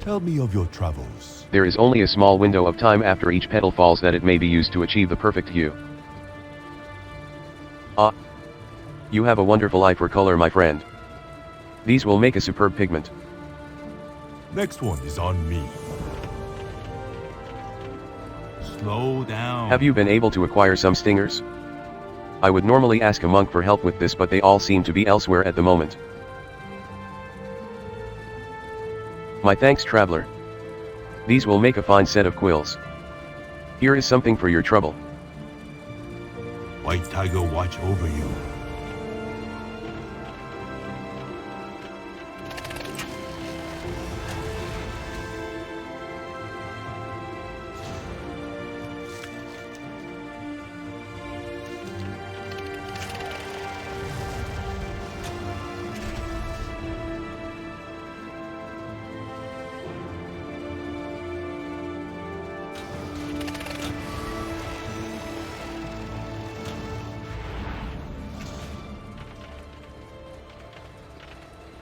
Tell me of your travels. There is only a small window of time after each petal falls that it may be used to achieve the perfect hue. Ah! You have a wonderful eye for color, my friend. These will make a superb pigment. Next one is on me. Slow down. Have you been able to acquire some stingers? I would normally ask a monk for help with this, but they all seem to be elsewhere at the moment. My thanks, traveler. These will make a fine set of quills. Here is something for your trouble. White Tiger watch over you.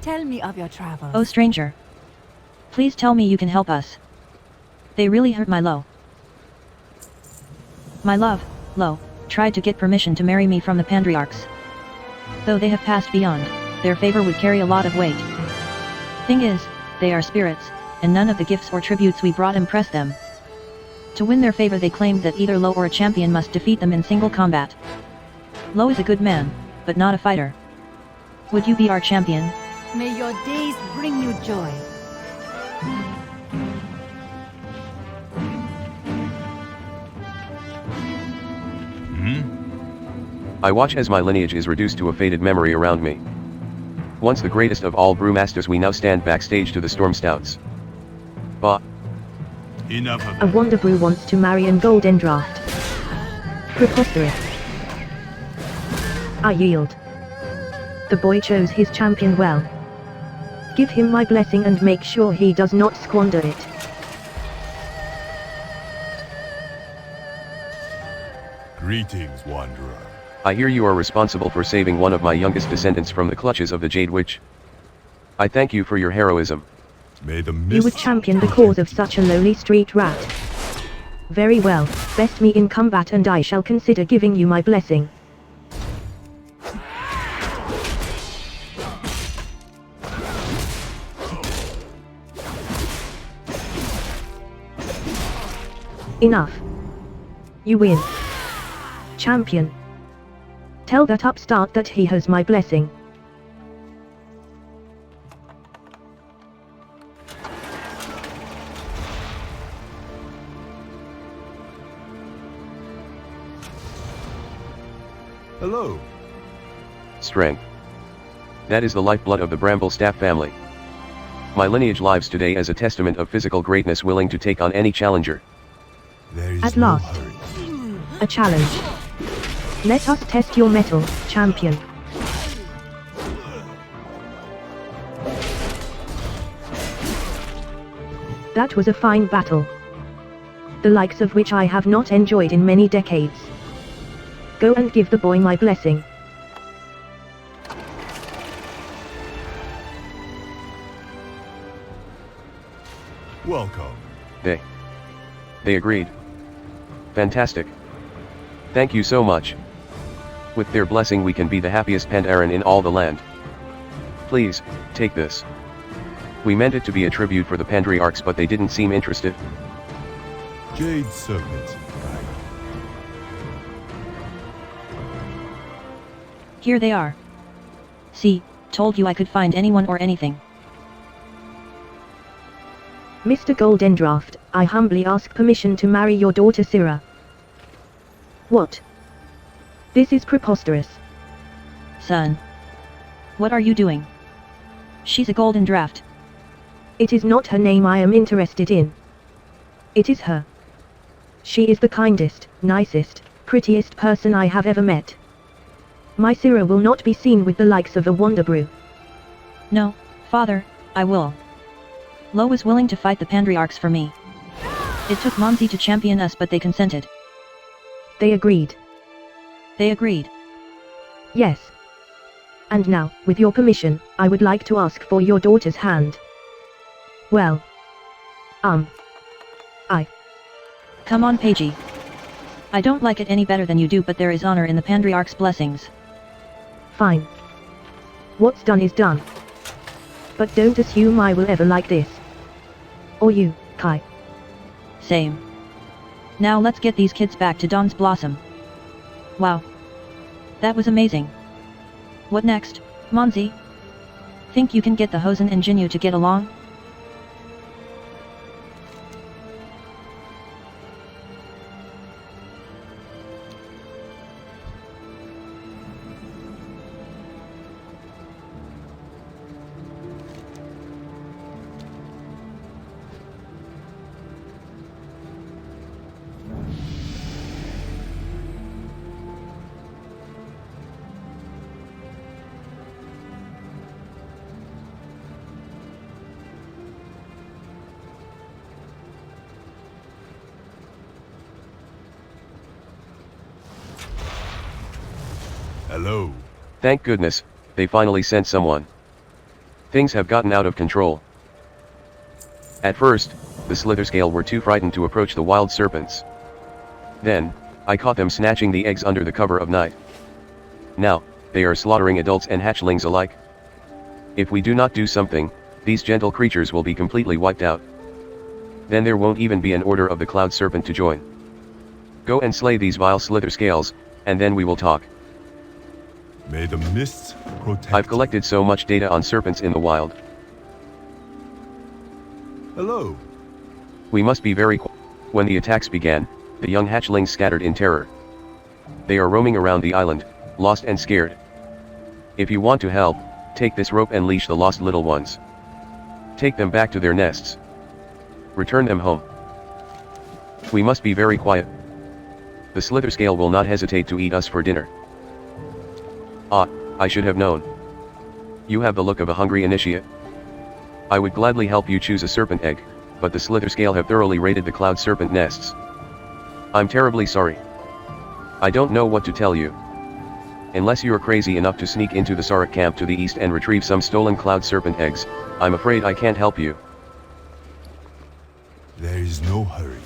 Tell me of your travels. Oh stranger. Please tell me you can help us. They really hurt my Lo. My love, Lo, tried to get permission to marry me from the Patriarchs. Though they have passed beyond, their favor would carry a lot of weight. Thing is, they are spirits, and none of the gifts or tributes we brought impressed them. To win their favor they claimed that either Lo or a champion must defeat them in single combat. Lo is a good man, but not a fighter. Would you be our champion? May your days bring you joy. I watch as my lineage is reduced to a faded memory around me. Once the greatest of all brewmasters, we now stand backstage to the Storm Stouts. Bah. Enough of A that. Wonder Brew wants to marry an Golden Draft. Preposterous. I yield. The boy chose his champion well. Give him my blessing and make sure he does not squander it. Greetings, Wanderer. I hear you are responsible for saving one of my youngest descendants from the clutches of the Jade Witch. I thank you for your heroism. May the You would mists champion the cause of such a lowly street rat. Very well, best me in combat and I shall consider giving you my blessing. Enough. You win. Champion. Tell that upstart that he has my blessing. Hello. Strength. That is the lifeblood of the Bramble Staff family. My lineage lives today as a testament of physical greatness, willing to take on any challenger. There is At no last. hurry. A challenge. Let us test your mettle, champion. That was a fine battle. The likes of which I have not enjoyed in many decades. Go and give the boy my blessing. Welcome. They agreed. Fantastic. Thank you so much. With their blessing we can be the happiest Pandaran in all the land. Please, take this. We meant it to be a tribute for the Patriarchs, but they didn't seem interested. Jade Serpent. Here they are. See, told you I could find anyone or anything. Mr. Goldendraft, I humbly ask permission to marry your daughter Syrah. What? This is preposterous. Son. What are you doing? She's a golden draft. It is not her name I am interested in. It is her. She is the kindest, nicest, prettiest person I have ever met. My Syrah will not be seen with the likes of a Wonderbrew. No, father, I will. Lo was willing to fight the Patriarchs for me. It took Monzi to champion us, but they consented. They agreed. They agreed. Yes. And now, with your permission, I would like to ask for your daughter's hand. Well, I. Come on, Paige. I don't like it any better than you do, but there is honor in the Patriarch's blessings. Fine. What's done is done. But don't assume I will ever like this. Or you, Kai. Same. Now let's get these kids back to Dawn's Blossom. Wow. That was amazing. What next, Monzi? Think you can get the Hosen and Jinyu to get along? Hello. Thank goodness, they finally sent someone. Things have gotten out of control. At first, the Slitherscale were too frightened to approach the wild serpents. Then, I caught them snatching the eggs under the cover of night. Now, they are slaughtering adults and hatchlings alike. If we do not do something, these gentle creatures will be completely wiped out. Then there won't even be an order of the Cloud Serpent to join. Go and slay these vile Slitherscales, and then we will talk. May the mists protect. I've collected so much data on serpents in the wild. Hello. We must be very quiet. When the attacks began, the young hatchlings scattered in terror. They are roaming around the island, lost and scared. If you want to help, take this rope and leash the lost little ones. Take them back to their nests. Return them home. We must be very quiet. The Slitherscale will not hesitate to eat us for dinner. Ah, I should have known. You have the look of a hungry initiate. I would gladly help you choose a serpent egg, but the Slitherscale have thoroughly raided the Cloud Serpent nests. I'm terribly sorry. I don't know what to tell you. Unless you're crazy enough to sneak into the Sarek camp to the east and retrieve some stolen Cloud Serpent eggs, I'm afraid I can't help you. There is no hurry.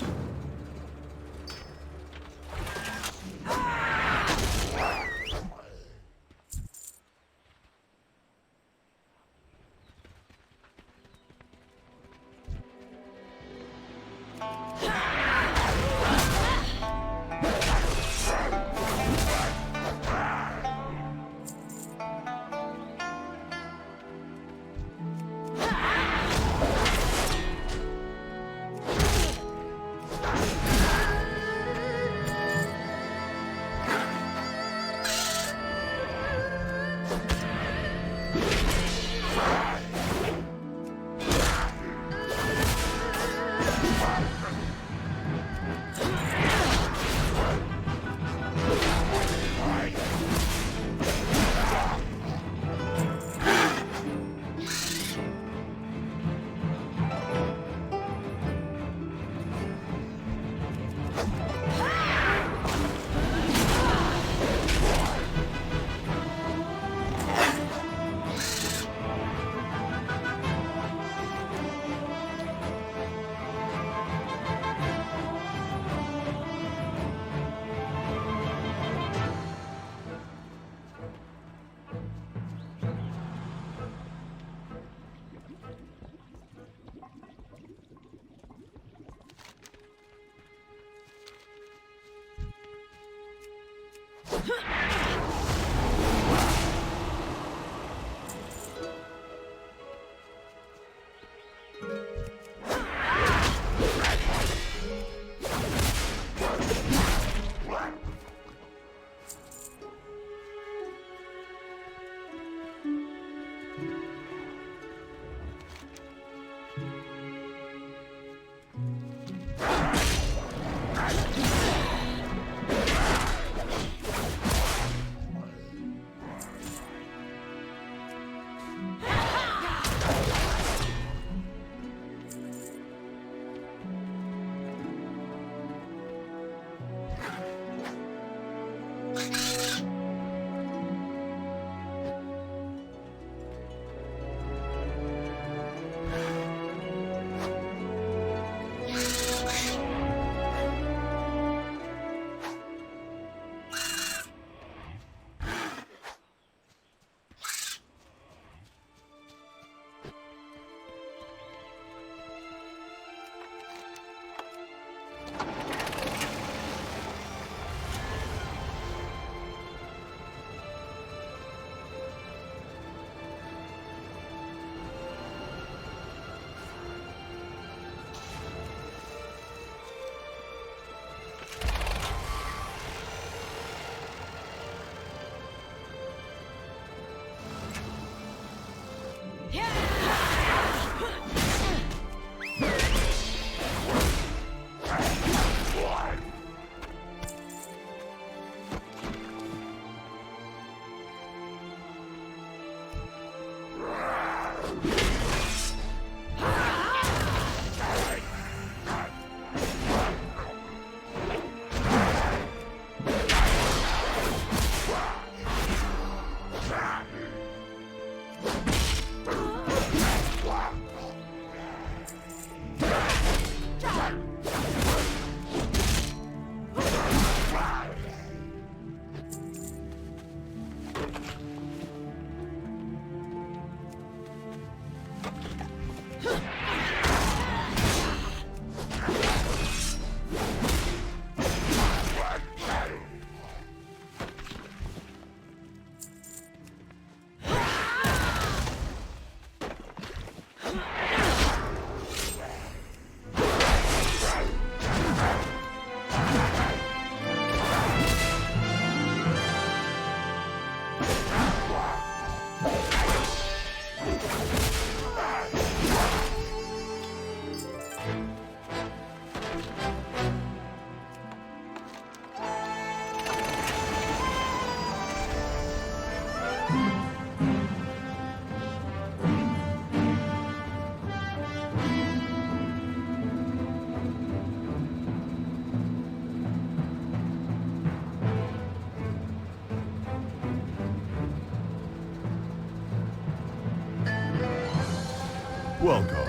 Welcome.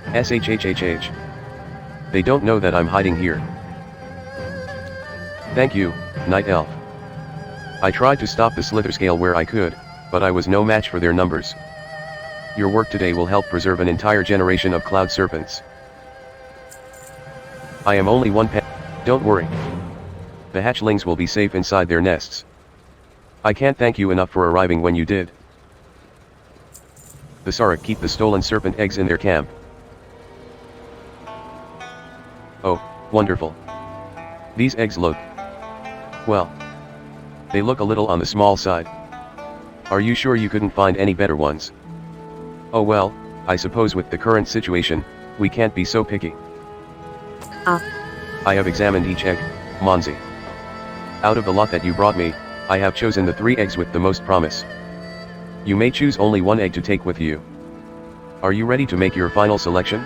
SHHHH. They don't know that I'm hiding here. Thank you, Night Elf. I tried to stop the slither scale where I could, but I was no match for their numbers. Your work today will help preserve an entire generation of cloud serpents. I am only one pet. Don't worry. The hatchlings will be safe inside their nests. I can't thank you enough for arriving when you did. The Sarek keep the stolen serpent eggs in their camp. Oh, wonderful. These eggs look... well, they look a little on the small side. Are you sure you couldn't find any better ones? Oh well, I suppose with the current situation, we can't be so picky. I have examined each egg, Monzi. Out of the lot that you brought me, I have chosen the 3 eggs with the most promise. You may choose only 1 egg to take with you. Are you ready to make your final selection?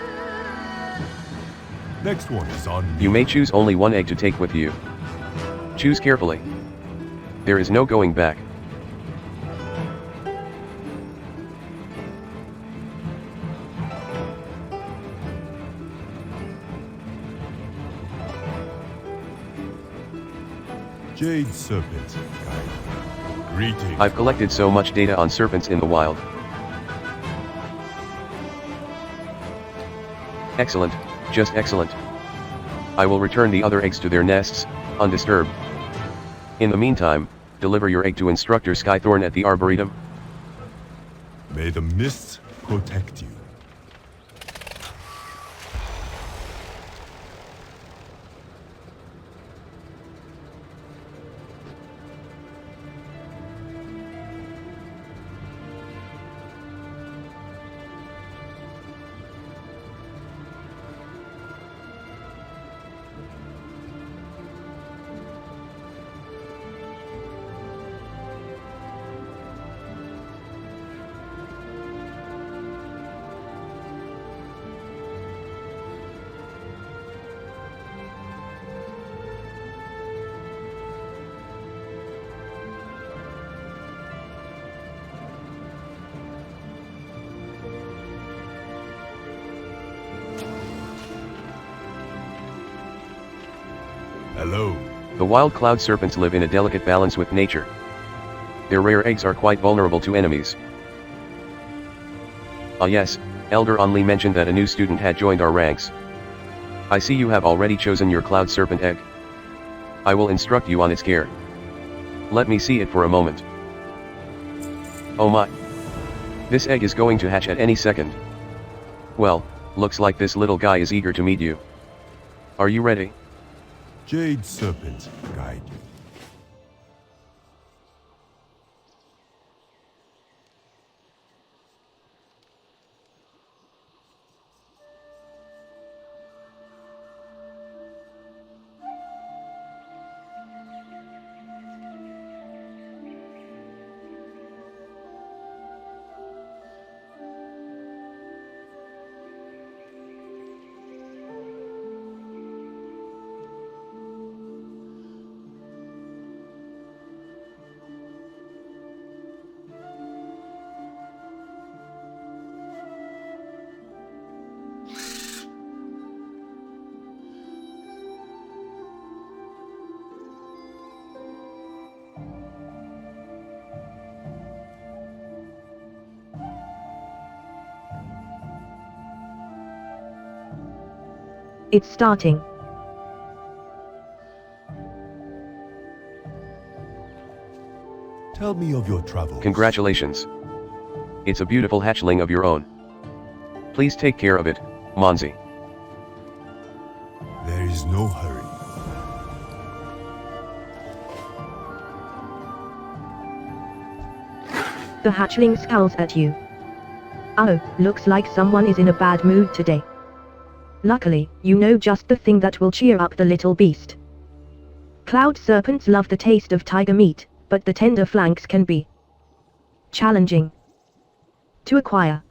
Next one is on me. You may choose only 1 egg to take with you. Choose carefully. There is no going back. Jade Serpent Guide. Greetings. I've collected so much data on serpents in the wild. Excellent, just excellent. I will return the other eggs to their nests, undisturbed. In the meantime, deliver your egg to Instructor Skythorn at the Arboretum. May the mists protect you. Hello. The wild cloud serpents live in a delicate balance with nature. Their rare eggs are quite vulnerable to enemies. Ah yes, Elder Only mentioned that a new student had joined our ranks. I see you have already chosen your cloud serpent egg. I will instruct you on its care. Let me see it for a moment. Oh my! This egg is going to hatch at any second. Well, looks like this little guy is eager to meet you. Are you ready? Jade Serpent guide you. It's starting. Tell me of your travels. Congratulations. It's a beautiful hatchling of your own. Please take care of it, Monzi. There is no hurry. The hatchling scowls at you. Oh, looks like someone is in a bad mood today. Luckily, you know just the thing that will cheer up the little beast. Cloud serpents love the taste of tiger meat, but the tender flanks can be challenging to acquire.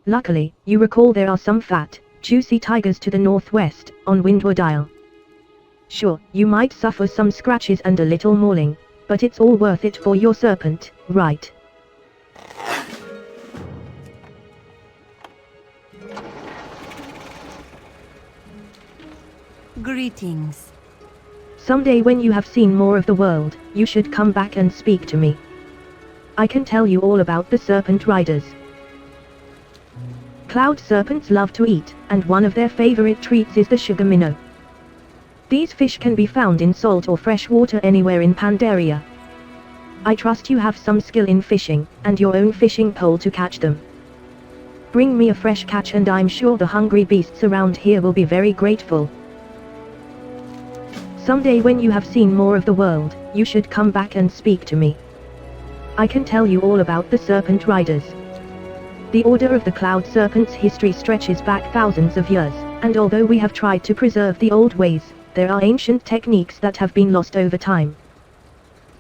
Luckily, you recall there are some fat, juicy tigers to the northwest, on Windward Isle. Sure, you might suffer some scratches and a little mauling, but it's all worth it for your serpent, right? Greetings. Someday when you have seen more of the world, you should come back and speak to me. I can tell you all about the serpent riders. Cloud serpents love to eat, and one of their favorite treats is the sugar minnow. These fish can be found in salt or fresh water anywhere in Pandaria. I trust you have some skill in fishing, and your own fishing pole to catch them. Bring me a fresh catch and I'm sure the hungry beasts around here will be very grateful. Someday when you have seen more of the world, you should come back and speak to me. I can tell you all about the serpent riders. The Order of the Cloud Serpents history stretches back thousands of years, and although we have tried to preserve the old ways, there are ancient techniques that have been lost over time.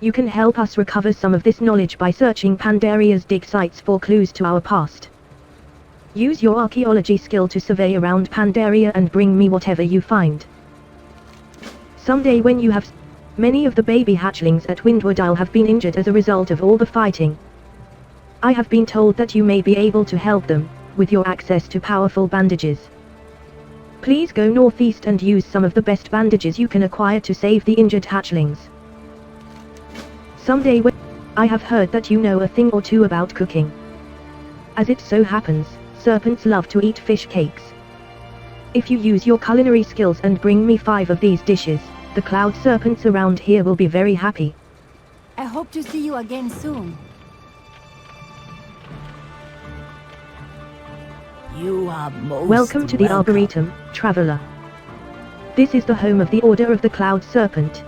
You can help us recover some of this knowledge by searching Pandaria's dig sites for clues to our past. Use your archaeology skill to survey around Pandaria and bring me whatever you find. Someday when you have... Many of the baby hatchlings at Windward Isle have been injured as a result of all the fighting. I have been told that you may be able to help them, with your access to powerful bandages. Please go northeast and use some of the best bandages you can acquire to save the injured hatchlings. Someday when... I have heard that you know a thing or two about cooking. As it so happens, serpents love to eat fish cakes. If you use your culinary skills and bring me 5 of these dishes, the cloud serpents around here will be very happy. I hope to see you again soon. You are most Welcome to the Arboretum, traveler. This is the home of the Order of the Cloud Serpent.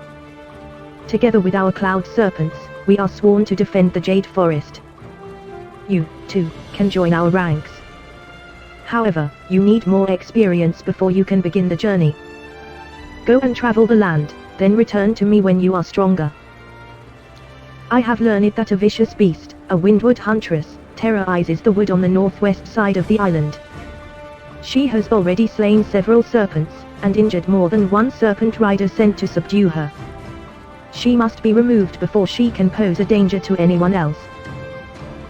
Together with our cloud serpents, we are sworn to defend the Jade Forest. You, too, can join our ranks. However, you need more experience before you can begin the journey. Go and travel the land, then return to me when you are stronger. I have learned that a vicious beast, a windward huntress, terrorizes the wood on the northwest side of the island. She has already slain several serpents, and injured more than one serpent rider sent to subdue her. She must be removed before she can pose a danger to anyone else.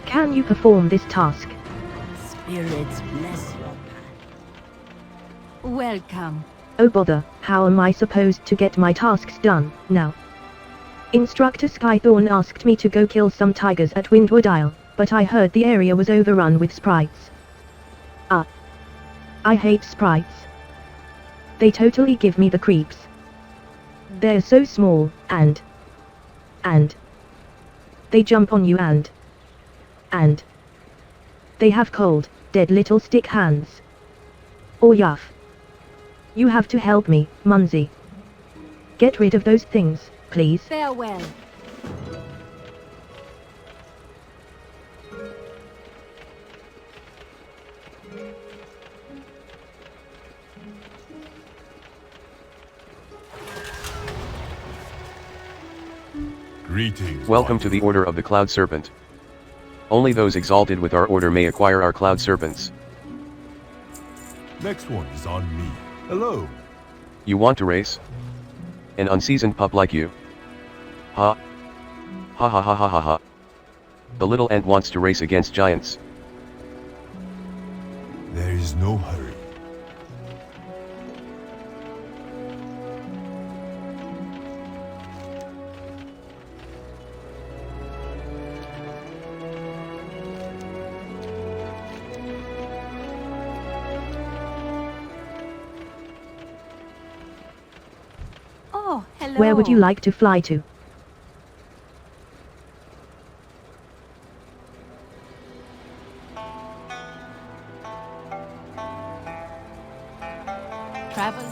Can you perform this task? Spirits bless your path. Welcome. Oh bother, how am I supposed to get my tasks done, now? Instructor Skythorn asked me to go kill some tigers at Windward Isle, but I heard the area was overrun with sprites. I hate sprites. They totally give me the creeps. They're so small, and they jump on you and they have cold, dead little stick hands. Oh yuff. You have to help me, Munzi. Get rid of those things, please. Farewell. Greetings. Welcome to the Order of the Cloud Serpent. Only those exalted with our order may acquire our Cloud Serpents. Next one is on me. Hello. You want to race? An unseasoned pup like you? Ha. Ha ha ha ha ha ha. The little ant wants to race against giants. There is no hurry. Where would you like to fly to? Travel.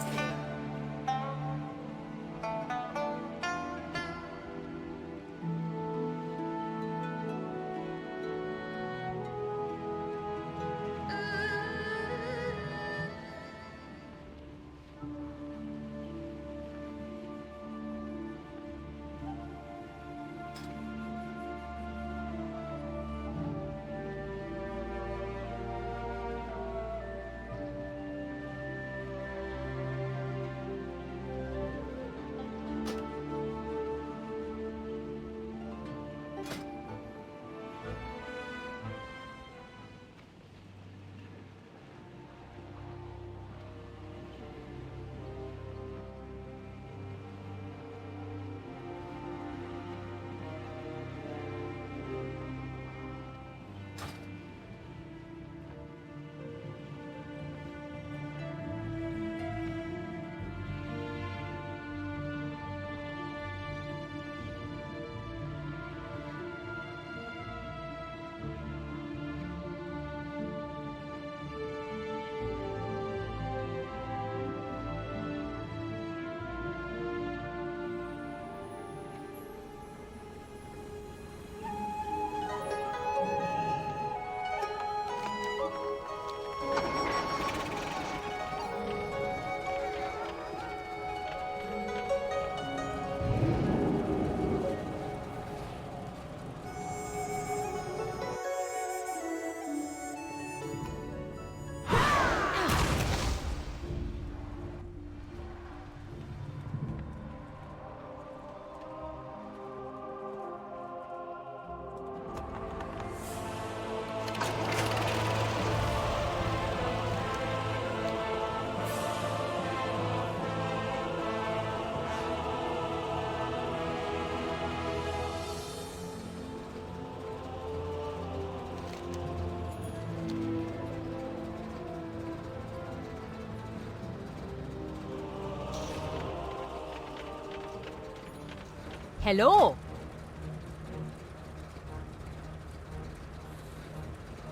Hello.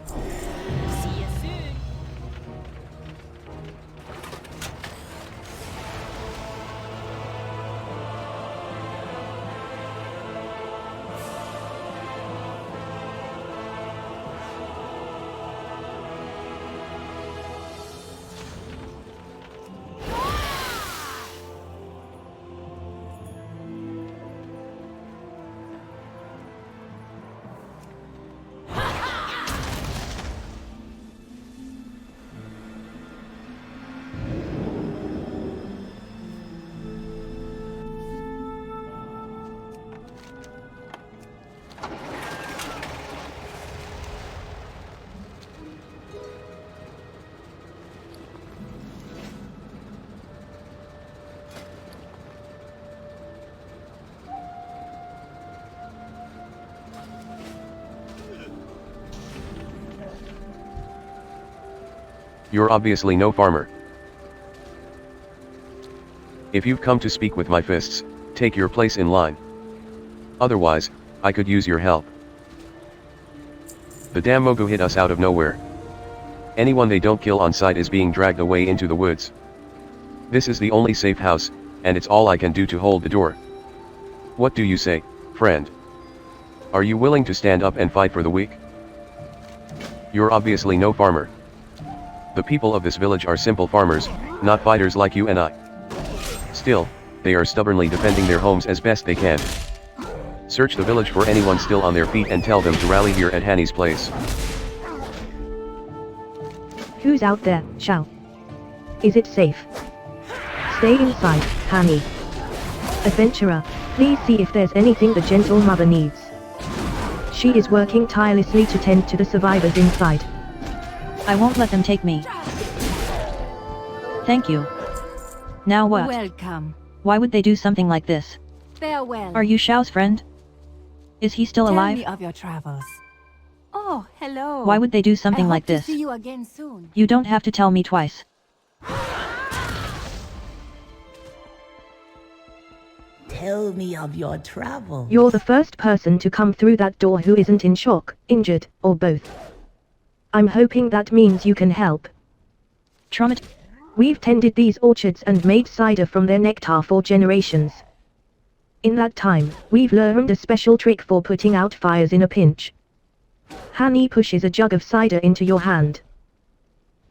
See you soon. You're obviously no farmer. If you've come to speak with my fists, take your place in line. Otherwise, I could use your help. The damn Mogu hit us out of nowhere. Anyone they don't kill on sight is being dragged away into the woods. This is the only safe house, and it's all I can do to hold the door. What do you say, friend? Are you willing to stand up and fight for the weak? You're obviously no farmer. The people of this village are simple farmers, not fighters like you and I. Still, they are stubbornly defending their homes as best they can. Search the village for anyone still on their feet and tell them to rally here at Hanny's place. Who's out there, Shao? Is it safe? Stay inside, Hanny. Adventurer, please see if there's anything the gentle mother needs. She is working tirelessly to tend to the survivors inside. I won't let them take me. Thank you. Now what? Welcome. Why would they do something like this? Farewell. Are you Xiao's friend? Is he still Tell alive? me of your travels. Oh, hello. Why would they do something like I hope this? to see you again soon. You don't have to tell me twice. Tell me of your travels. You're the first person to come through that door who isn't in shock, injured, or both. I'm hoping that means you can help. We've tended these orchards and made cider from their nectar for generations. In that time, we've learned a special trick for putting out fires in a pinch. Honey pushes a jug of cider into your hand.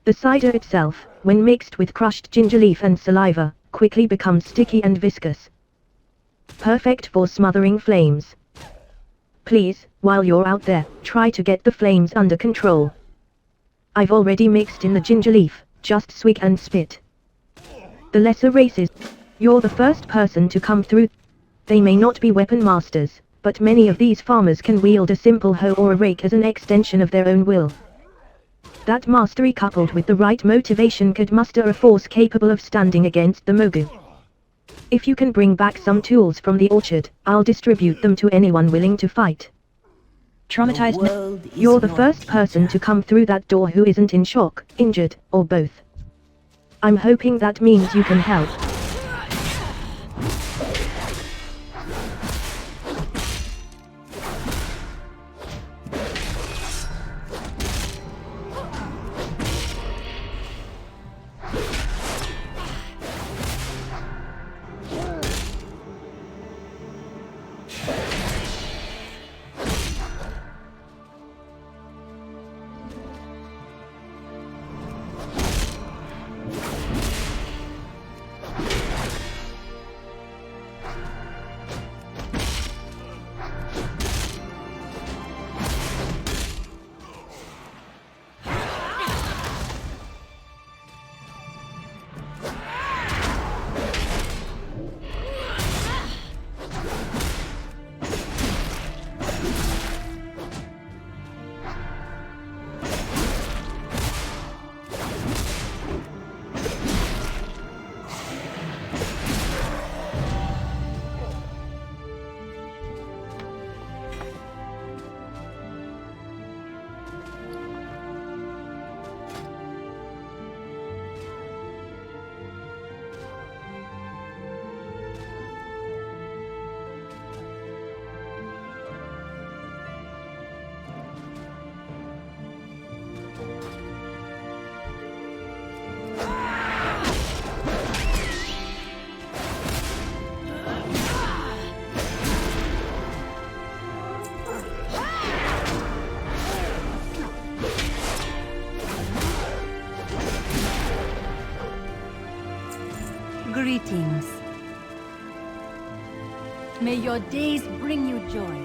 The cider itself, when mixed with crushed ginger leaf and saliva, quickly becomes sticky and viscous. Perfect for smothering flames. Please, while you're out there, try to get the flames under control. I've already mixed in the ginger leaf, just swig and spit. The lesser races. You're the first person to come through. They may not be weapon masters, but many of these farmers can wield a simple hoe or a rake as an extension of their own will. That mastery coupled with the right motivation could muster a force capable of standing against the Mogu. If you can bring back some tools from the orchard, I'll distribute them to anyone willing to fight. You're the first person to come through that door who isn't in shock, injured, or both. I'm hoping that means you can help. Greetings. May your days bring you joy.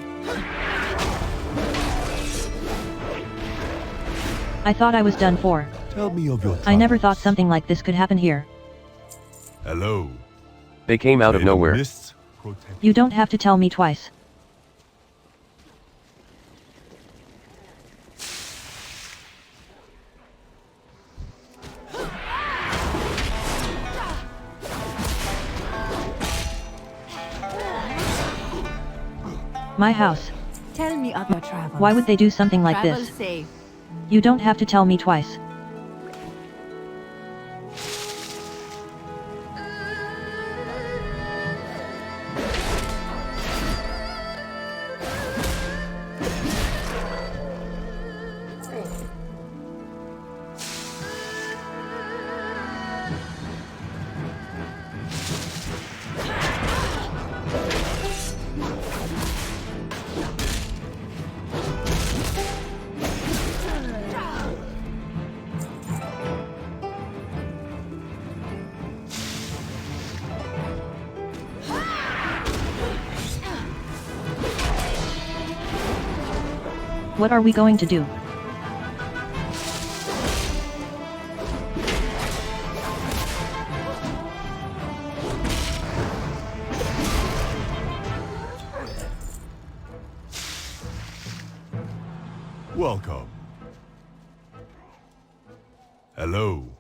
I thought I was done for. Tell me of your I never thought travels. something like this could happen here. Hello. They came out of May the nowhere. mists protect You don't have to tell me twice. My house. Tell me of your travels. Why would they do something like Travel this? safe. You don't have to tell me twice. What are we going to do? Welcome. Hello.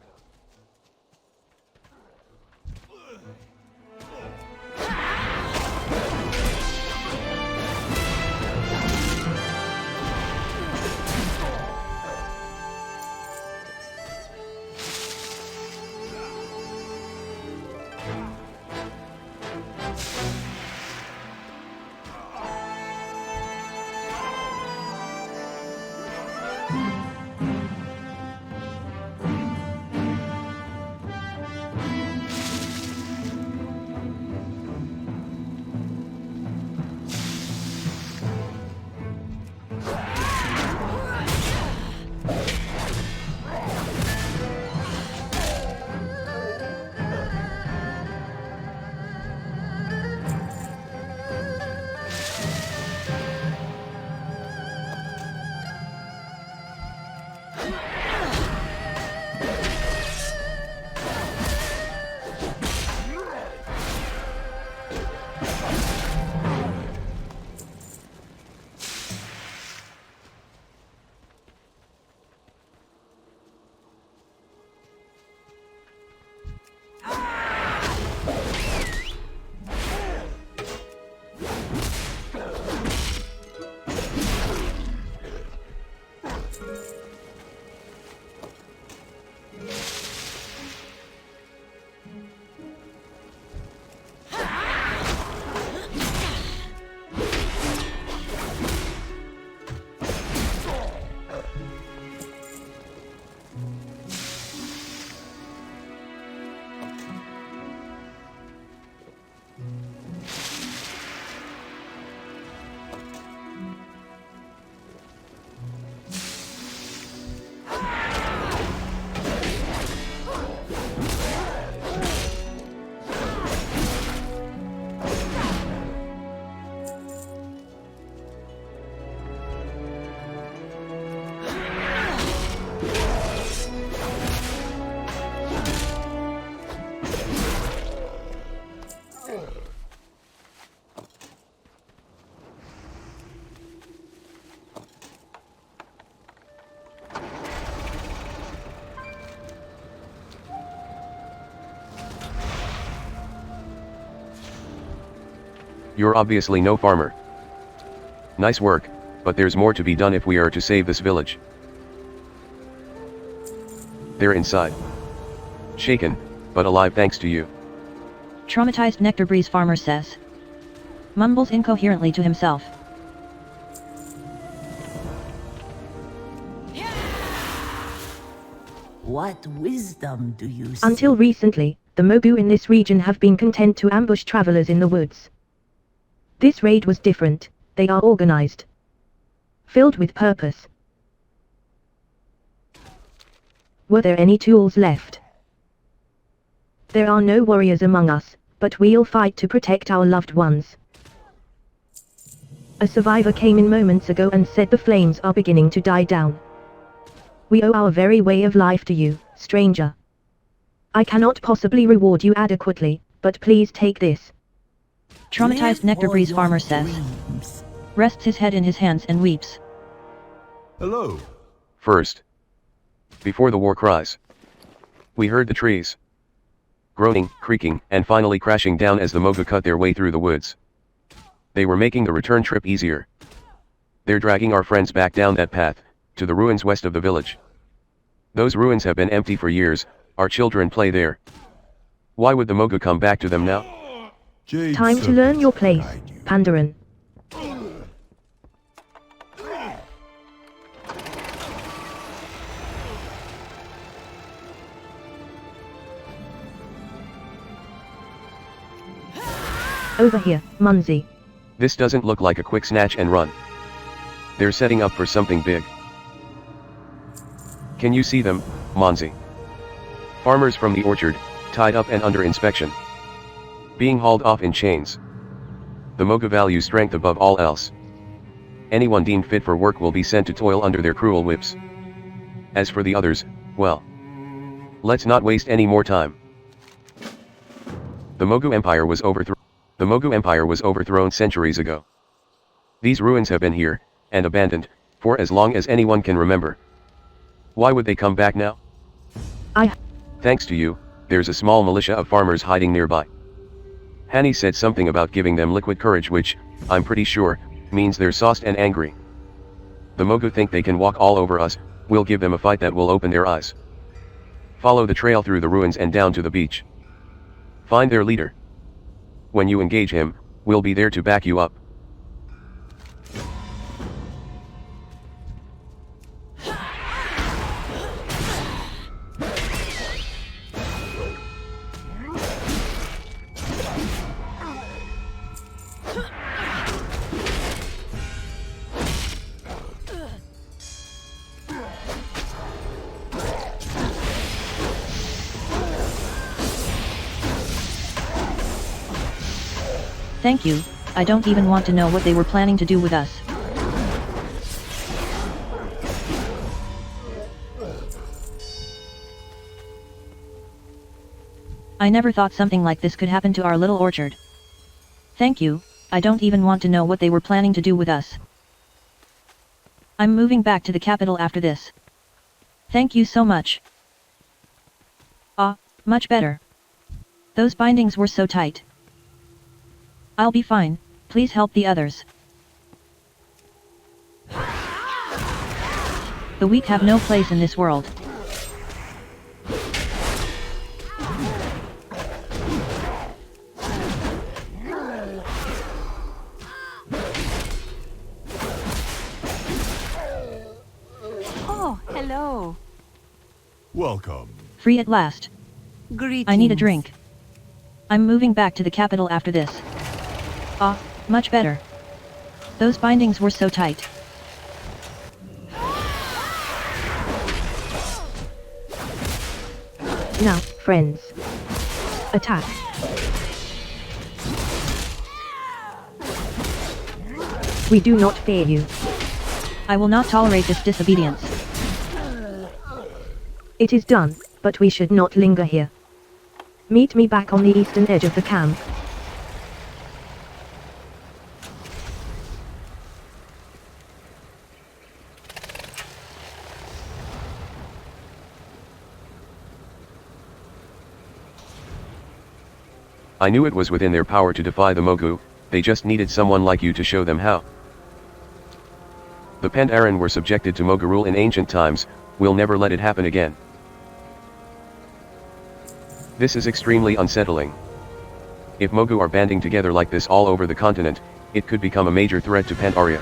You're obviously no farmer. Nice work, but there's more to be done if we are to save this village. They're inside. Shaken, but alive thanks to you. Traumatized Nectar Breeze farmer says. Mumbles incoherently to himself. What wisdom do you see? Until recently, the Mogu in this region have been content to ambush travelers in the woods. This raid was different. They are organized. Filled with purpose. Were there any tools left? There are no warriors among us, but we'll fight to protect our loved ones. A survivor came in moments ago and said the flames are beginning to die down. We owe our very way of life to you, stranger. I cannot possibly reward you adequately, but please take this. Traumatized Live Nectar for Breeze your farmer says. dreams. Rests his head in his hands and weeps. Hello. First. Before the war cries. We heard the trees groaning, creaking, and finally crashing down as the Mogu cut their way through the woods. They were making the return trip easier. They're dragging our friends back down that path, to the ruins west of the village. Those ruins have been empty for years, our children play there. Why would the Mogu come back to them now? Jade Time to serpents learn your place, guide you. Pandaran. Over here, Munzi. This doesn't look like a quick snatch and run. They're setting up for something big. Can you see them, Monzi? Farmers from the orchard, tied up and under inspection. Being hauled off in chains. The Mogu value strength above all else. Anyone deemed fit for work will be sent to toil under their cruel whips. As for the others, well, let's not waste any more time. The Mogu Empire was overthrown centuries ago. These ruins have been here, and abandoned, for as long as anyone can remember. Why would they come back now? Thanks to you, there's a small militia of farmers hiding nearby. Hani said something about giving them liquid courage, which, I'm pretty sure, means they're sauced and angry. The Mogu think they can walk all over us, we'll give them a fight that will open their eyes. Follow the trail through the ruins and down to the beach. Find their leader. When you engage him, we'll be there to back you up. Thank you, I don't even want to know what they were planning to do with us. I never thought something like this could happen to our little orchard. Thank you, I don't even want to know what they were planning to do with us. I'm moving back to the capital after this. Thank you so much. Ah, much better. Those bindings were so tight. I'll be fine, please help the others. The weak have no place in this world. Oh, hello. Welcome. Free at last. Greetings. I need a drink. I'm moving back to the capital after this. Ah, much better. Those bindings were so tight. Now, friends. Attack. We do not fear you. I will not tolerate this disobedience. It is done, but we should not linger here. Meet me back on the eastern edge of the camp. I knew it was within their power to defy the Mogu, They just needed someone like you to show them how. The Pandaren were subjected to Moga rule in ancient times, we'll never let it happen again. This is extremely unsettling. If Mogu are banding together like this all over the continent, it could become a major threat to Pandaria.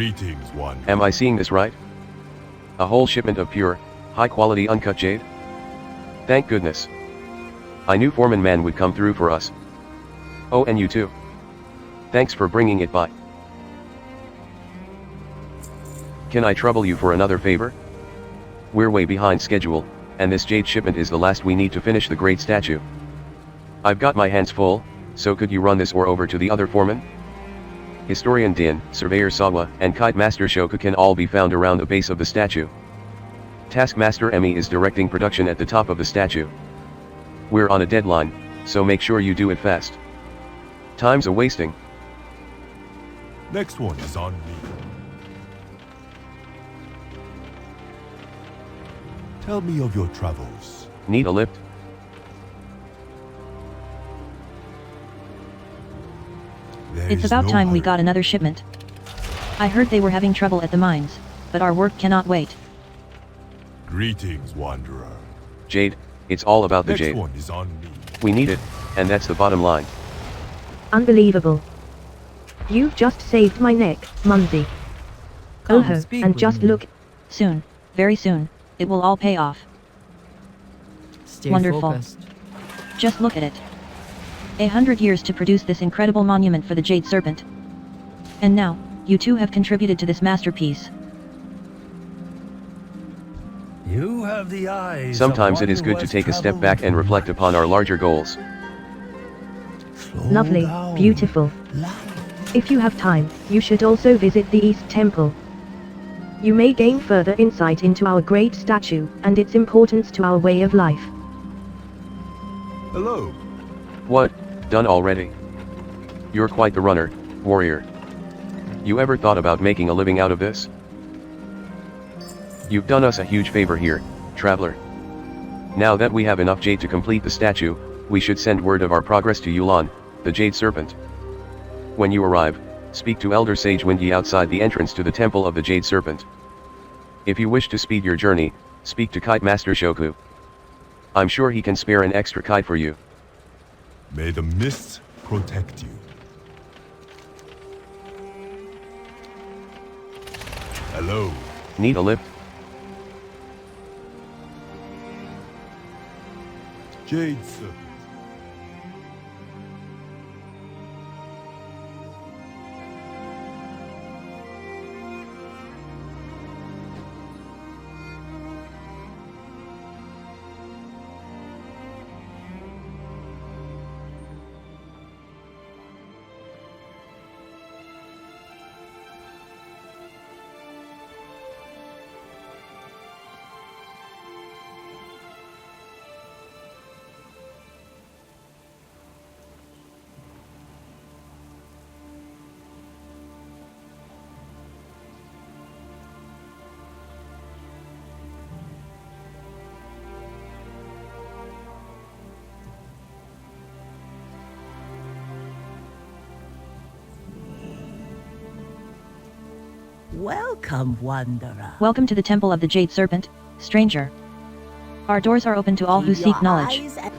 Greetings, one. Am I seeing this right? A whole shipment of pure, high-quality uncut jade? Thank goodness. I knew Foreman Man would come through for us. Oh, and you too. Thanks for bringing it by. Can I trouble you for another favor? We're way behind schedule, and this jade shipment is the last we need to finish the great statue. I've got my hands full, so could you run this ore over to the other foreman? Historian Din, Surveyor Sawa, and Kite Master Shoku can all be found around the base of the statue. Taskmaster Emi is directing production at the top of the statue. We're on a deadline, so make sure you do it fast. Time's a-wasting. Next one is on me. Tell me of your travels. Need a lift? It's about time we got another shipment. I heard they were having trouble at the mines, but our work cannot wait. Greetings, Wanderer. Jade, it's all about the Next jade. one is on me. We need it, and that's the bottom line. Unbelievable. You've just saved my neck, Munsey. Oh ho, and just look. Soon, very soon, it will all pay off. Stay Wonderful. focused. Just look at it. 100 years to produce this incredible monument for the Jade Serpent. And now, you two have contributed to this masterpiece. You have the eyes. Sometimes it is good to take a step back and reflect upon our larger goals. Lovely, beautiful. If you have time, you should also visit the East Temple. You may gain further insight into our great statue, and its importance to our way of life. Hello. What? Done already? You're quite the runner, warrior. You ever thought about making a living out of this? You've done us a huge favor here, traveler. Now that we have enough jade to complete the statue, we should send word of our progress to Yulan, the Jade Serpent. When you arrive, speak to Elder Sage Windy outside the entrance to the Temple of the Jade Serpent. If you wish to speed your journey, speak to Kite Master Shoku. I'm sure he can spare an extra kite for you. May the mists protect you. Hello. Need a lift? Jade Serpent. Welcome, Wanderer. Welcome to the Temple of the Jade Serpent, stranger. Our doors are open to all who seek Your knowledge. eyes and-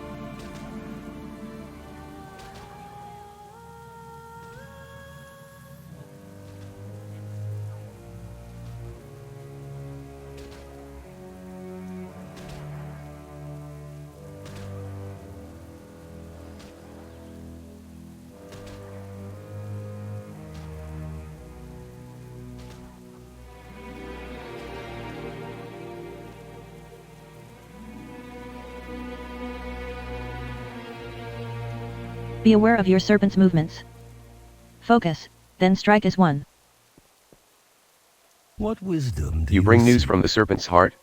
Be aware of your serpent's movements. Focus, then strike as one. What wisdom do You bring news seek? from the serpent's heart?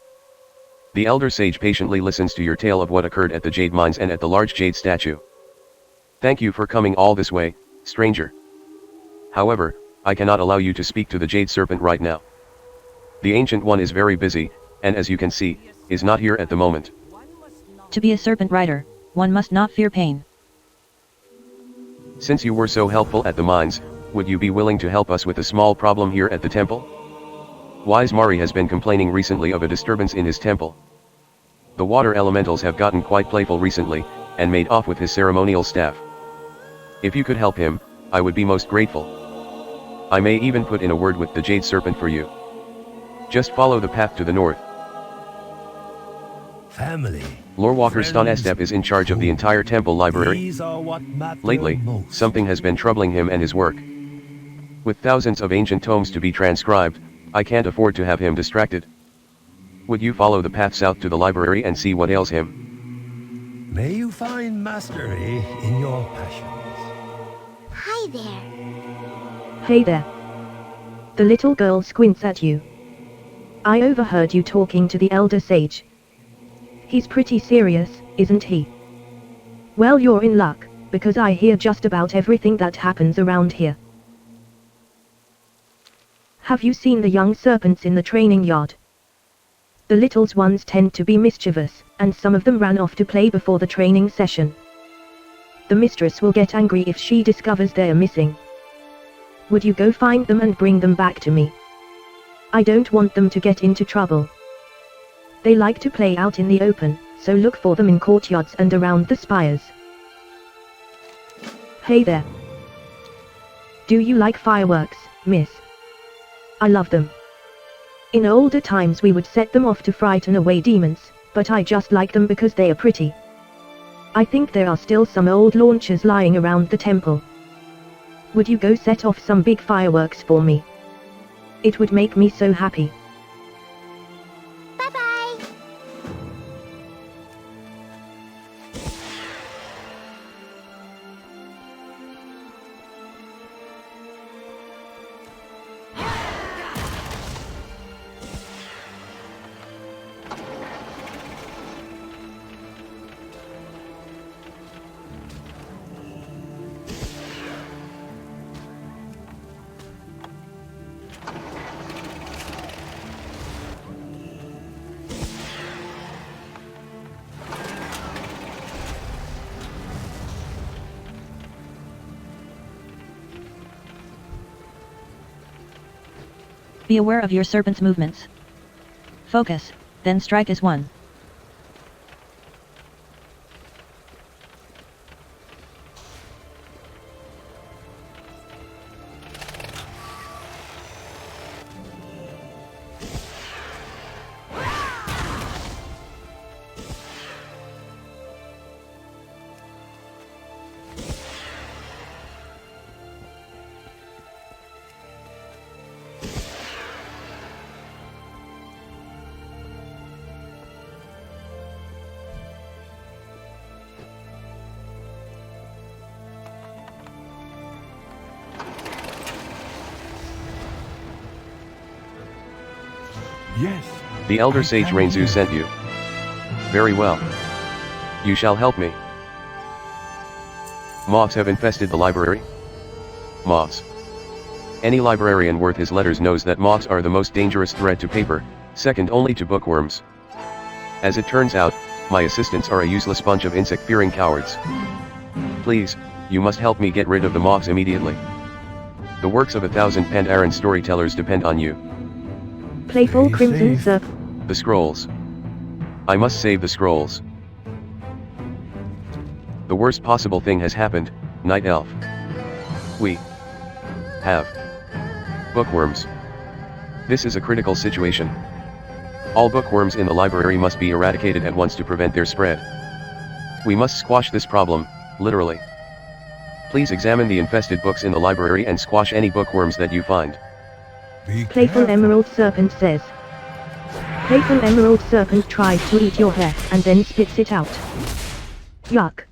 The elder sage patiently listens to your tale of what occurred at the jade mines and at the large jade statue. Thank you for coming all this way, stranger. However, I cannot allow you to speak to the jade serpent right now. The ancient one is very busy, and as you can see, is not here at the moment. To be a serpent rider, one must not fear pain. Since you were so helpful at the mines, would you be willing to help us with a small problem here at the temple? Wise Mari has been complaining recently of a disturbance in his temple. The water elementals have gotten quite playful recently, and made off with his ceremonial staff. If you could help him, I would be most grateful. I may even put in a word with the jade serpent for you. Just follow the path to the north. Family. Lorewalker Stan friends, Estep is in charge of the entire temple library. These are what matter Lately, most. something has been troubling him and his work. With thousands of ancient tomes to be transcribed, I can't afford to have him distracted. Would you follow the path south to the library and see what ails him? May you find mastery in your passions. Hi there. Hey there. The little girl squints at you. I overheard you talking to the elder sage. He's pretty serious, isn't he? Well, you're in luck, because I hear just about everything that happens around here. Have you seen the young serpents in the training yard? The little ones tend to be mischievous, and some of them ran off to play before the training session. The mistress will get angry if she discovers they're missing. Would you go find them and bring them back to me? I don't want them to get into trouble. They like to play out in the open, so look for them in courtyards and around the spires. Hey there. Do you like fireworks, miss? I love them. In older times we would set them off to frighten away demons, but I just like them because they are pretty. I think there are still some old launchers lying around the temple. Would you go set off some big fireworks for me? It would make me so happy. Bye-bye. Be aware of your serpent's movements. Focus, then strike as one. Yes. The elder I sage can Rainzu hear. sent you. Very well. You shall help me. Moths have infested the library. Moths. Any librarian worth his letters knows that moths are the most dangerous threat to paper, second only to bookworms. As it turns out, my assistants are a useless bunch of insect-fearing cowards. Please, you must help me get rid of the moths immediately. The works of 1,000 Pandaren storytellers depend on you. Playful Stay Crimson safe. Serp. The scrolls. I must save the scrolls. The worst possible thing has happened, Night Elf. We have bookworms. This is a critical situation. All bookworms in the library must be eradicated at once to prevent their spread. We must squash this problem, literally. Please examine the infested books in the library and squash any bookworms that you find. Be Playful careful. Emerald Serpent says. Playful Emerald Serpent tries to eat your hair and then spits it out. Yuck.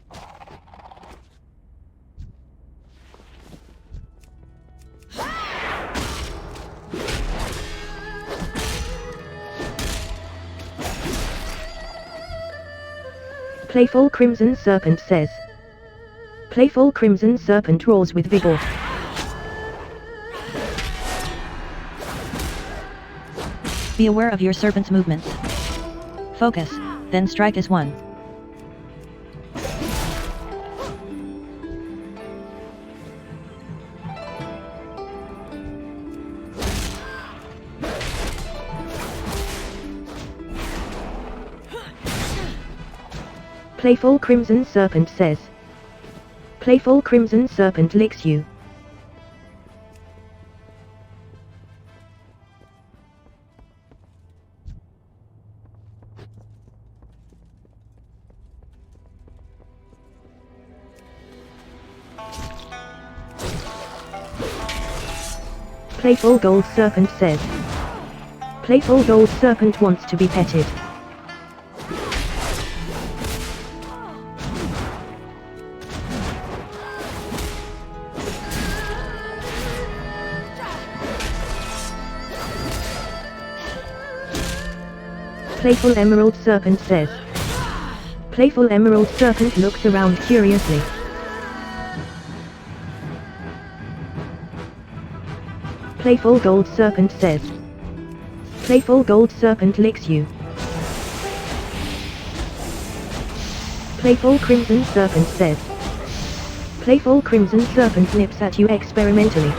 Playful Crimson Serpent says. Playful Crimson Serpent roars with vigor. Be aware of your serpent's movements. Focus, then strike as one. Playful Crimson Serpent says. Playful Crimson Serpent licks you. Playful Gold Serpent says. Playful Gold Serpent wants to be petted. Playful Emerald Serpent says. Playful Emerald Serpent looks around curiously. Playful Gold Serpent says. Playful Gold Serpent licks you. Playful Crimson Serpent says. Playful Crimson Serpent nips at you experimentally.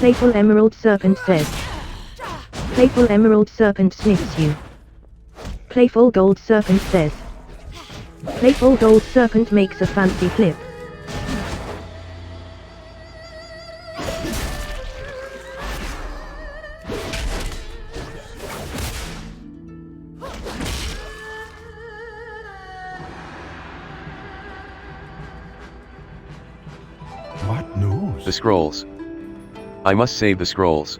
Playful Emerald Serpent says. Playful Emerald Serpent sniffs you. Playful Gold Serpent says. Playful Gold Serpent makes a fancy flip. What news? The scrolls. I must save the scrolls.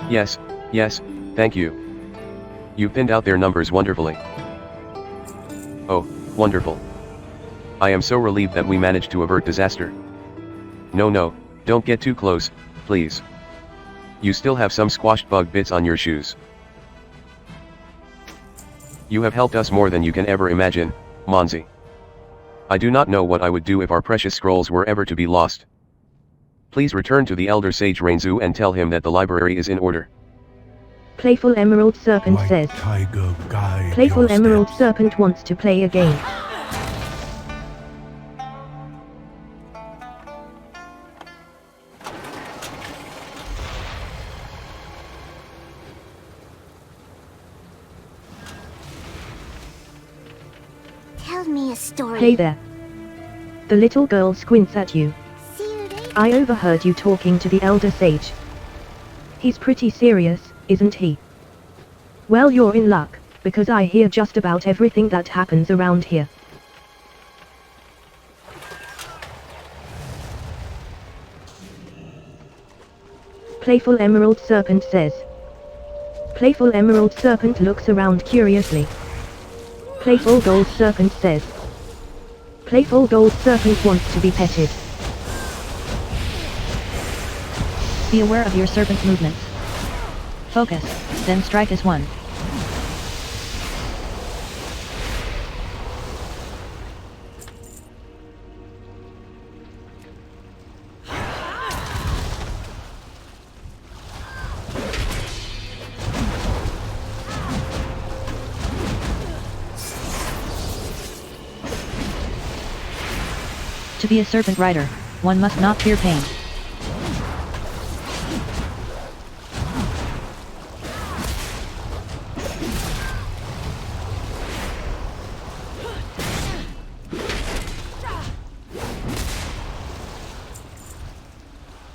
Yes, yes, thank you. You pinned out their numbers wonderfully. Oh, wonderful. I am so relieved that we managed to avert disaster. No, don't get too close, please. You still have some squashed bug bits on your shoes. You have helped us more than you can ever imagine, Monzi. I do not know what I would do if our precious scrolls were ever to be lost. Please return to the Elder Sage Rainzu and tell him that the library is in order. Playful Emerald Serpent White says. tiger guide Playful your Emerald steps. Serpent wants to play a game. Tell me a story. Hey there. The little girl squints at you. See you later. I overheard you talking to the Elder Sage. He's pretty serious, isn't he? Well, you're in luck, because I hear just about everything that happens around here. Playful Emerald Serpent says. Playful Emerald Serpent looks around curiously. Playful Gold Serpent says. Playful Gold Serpent wants to be petted. Be aware of your serpent's movements. Focus, then strike as one. To be a serpent rider, one must not fear pain.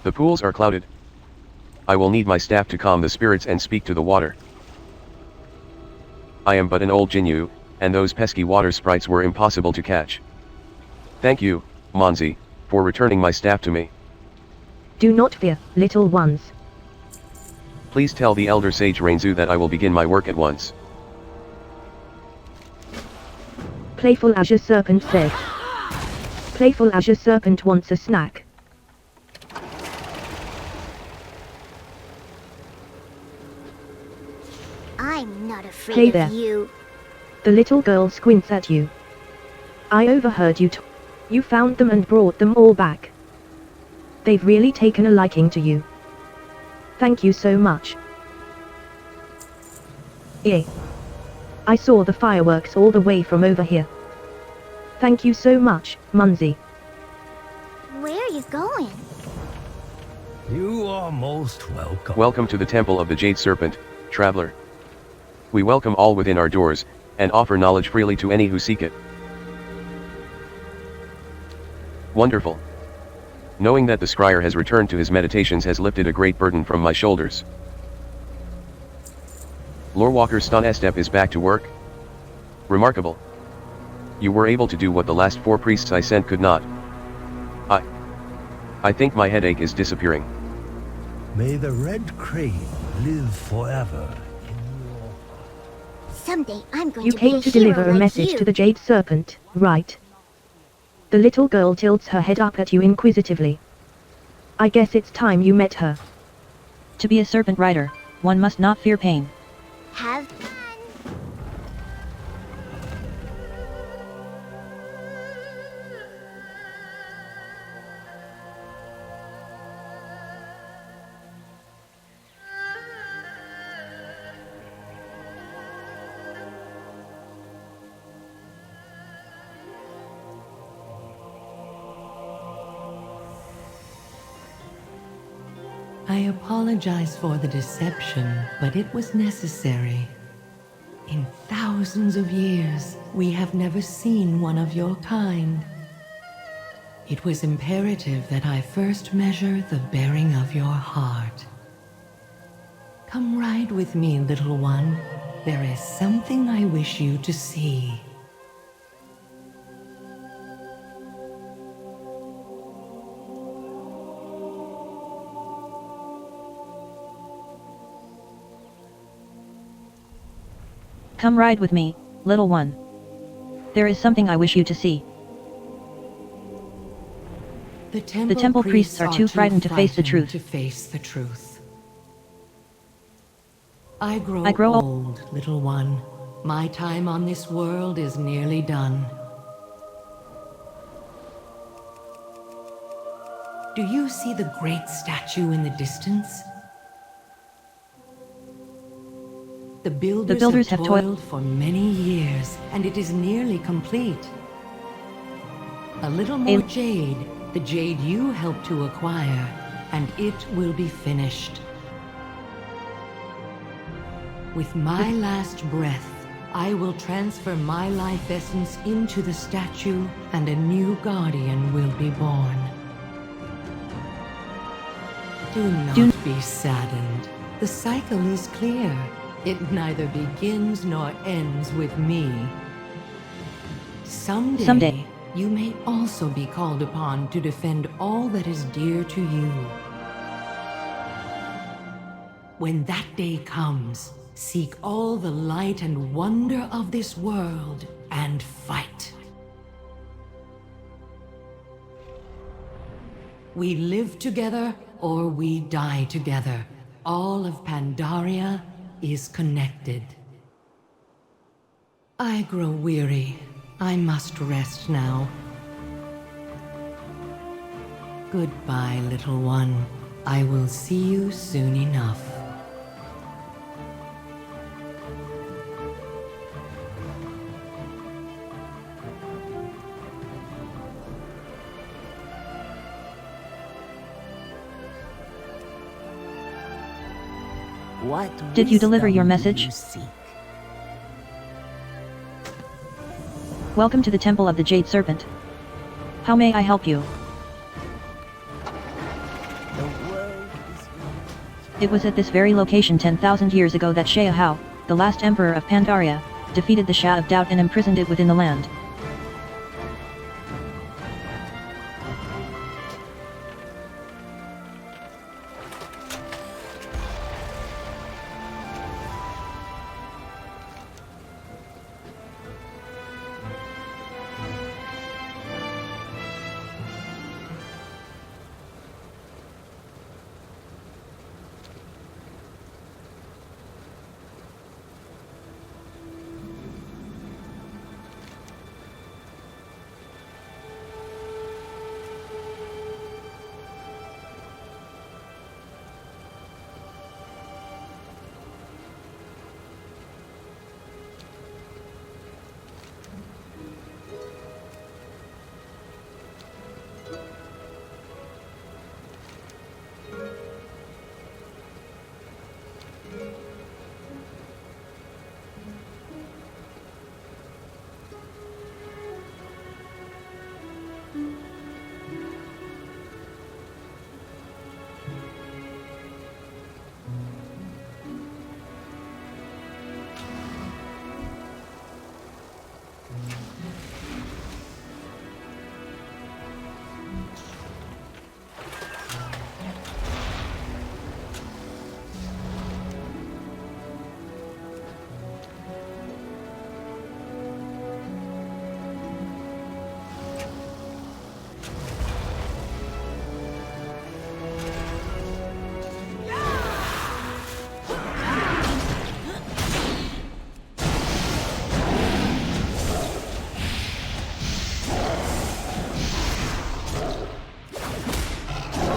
The pools are clouded. I will need my staff to calm the spirits and speak to the water. I am but an old Jinyu, and those pesky water sprites were impossible to catch. Thank you, Monzi, for returning my staff to me. Do not fear, little ones. Please tell the Elder Sage Rainzu that I will begin my work at once. Playful Azure Serpent says. Playful Azure Serpent wants a snack. I'm not afraid Hey of there. you. The little girl squints at you. I overheard you you found them and brought them all back. They've really taken a liking to you. Thank you so much. Yay. I saw the fireworks all the way from over here. Thank you so much, Munzi. Where are you going? You are most welcome. Welcome to the Temple of the Jade Serpent, traveler. We welcome all within our doors, and offer knowledge freely to any who seek it. Wonderful. Knowing that the scryer has returned to his meditations has lifted a great burden from my shoulders. Lorewalker Stonestep is back to work. Remarkable. You were able to do what the last 4 priests I sent could not. I think my headache is disappearing. May the red crane live forever in your Someday I'm going You to be came a to hero deliver a like message you. to the Jade Serpent, right? The little girl tilts her head up at you inquisitively. I guess it's time you met her. To be a serpent rider, one must not fear pain. Have fun. I apologize for the deception, but it was necessary. In thousands of years, we have never seen one of your kind. It was imperative that I first measure the bearing of your heart. Come ride with me, little one. There is something I wish you to see. Come ride with me, little one. There is something I wish you to see. The temple, temple priests are too frightened to face the truth. To face the truth. I grow grow old, little one. My time on this world is nearly done. Do you see the great statue in the distance? The builders have toiled for many years, and it is nearly complete. A little more jade, the jade you helped to acquire, and it will be finished. With my last breath, I will transfer my life essence into the statue, and a new guardian will be born. Do not be saddened. The cycle is clear. It neither begins nor ends with me. Someday, you may also be called upon to defend all that is dear to you. When that day comes, seek all the light and wonder of this world and fight. We live together or we die together. All of Pandaria is connected. I grow weary. I must rest now. Goodbye, little one. I will see you soon enough. What Did you deliver your wisdom do message? you seek? Welcome to the Temple of the Jade Serpent. How may I help you? The world is It was at this very location 10,000 years ago that Sheahao, the last emperor of Pandaria, defeated the Shah of Doubt and imprisoned it within the land.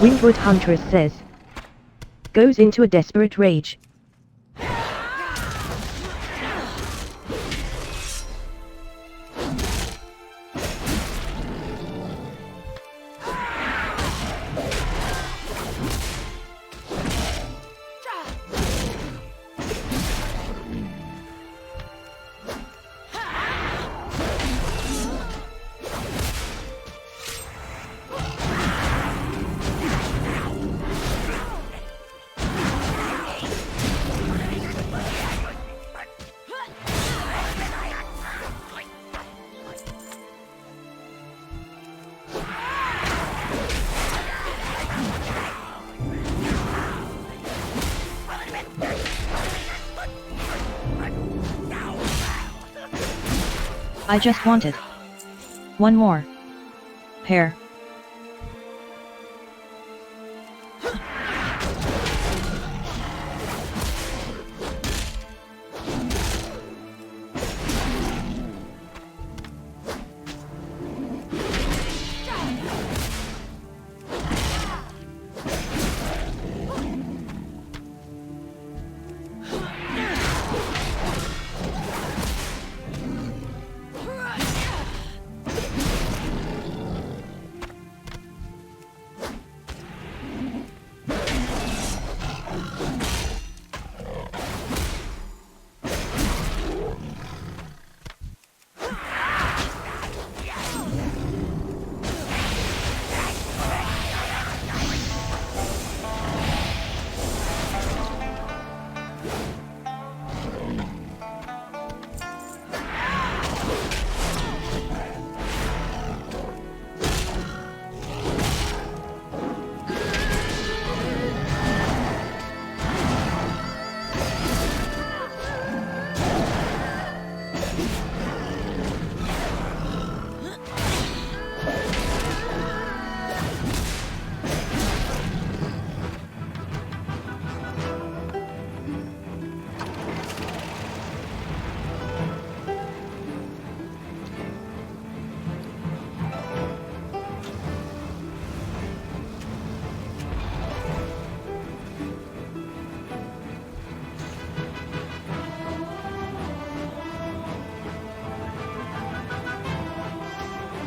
Windward Huntress says. Goes into a desperate rage. I just wanted one more pair.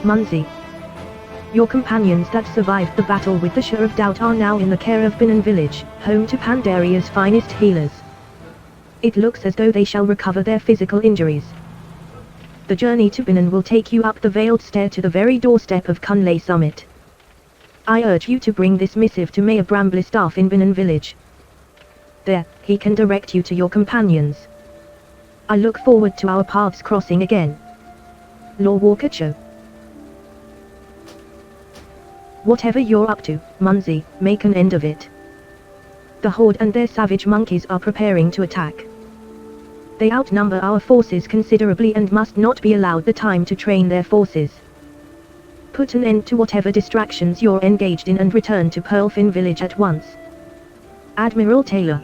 Munzi. Your companions that survived the battle with the Shah of Doubt are now in the care of Binan village, home to Pandaria's finest healers. It looks as though they shall recover their physical injuries. The journey to Binan will take you up the veiled stair to the very doorstep of Kunley Summit. I urge you to bring this missive to Mayor Bramblistaff in Binan village. There, he can direct you to your companions. I look forward to our paths crossing again. Lord Warcraft. Whatever you're up to, Munzi, make an end of it. The Horde and their savage monkeys are preparing to attack. They outnumber our forces considerably and must not be allowed the time to train their forces. Put an end to whatever distractions you're engaged in and return to Pearlfin village at once. Admiral Taylor.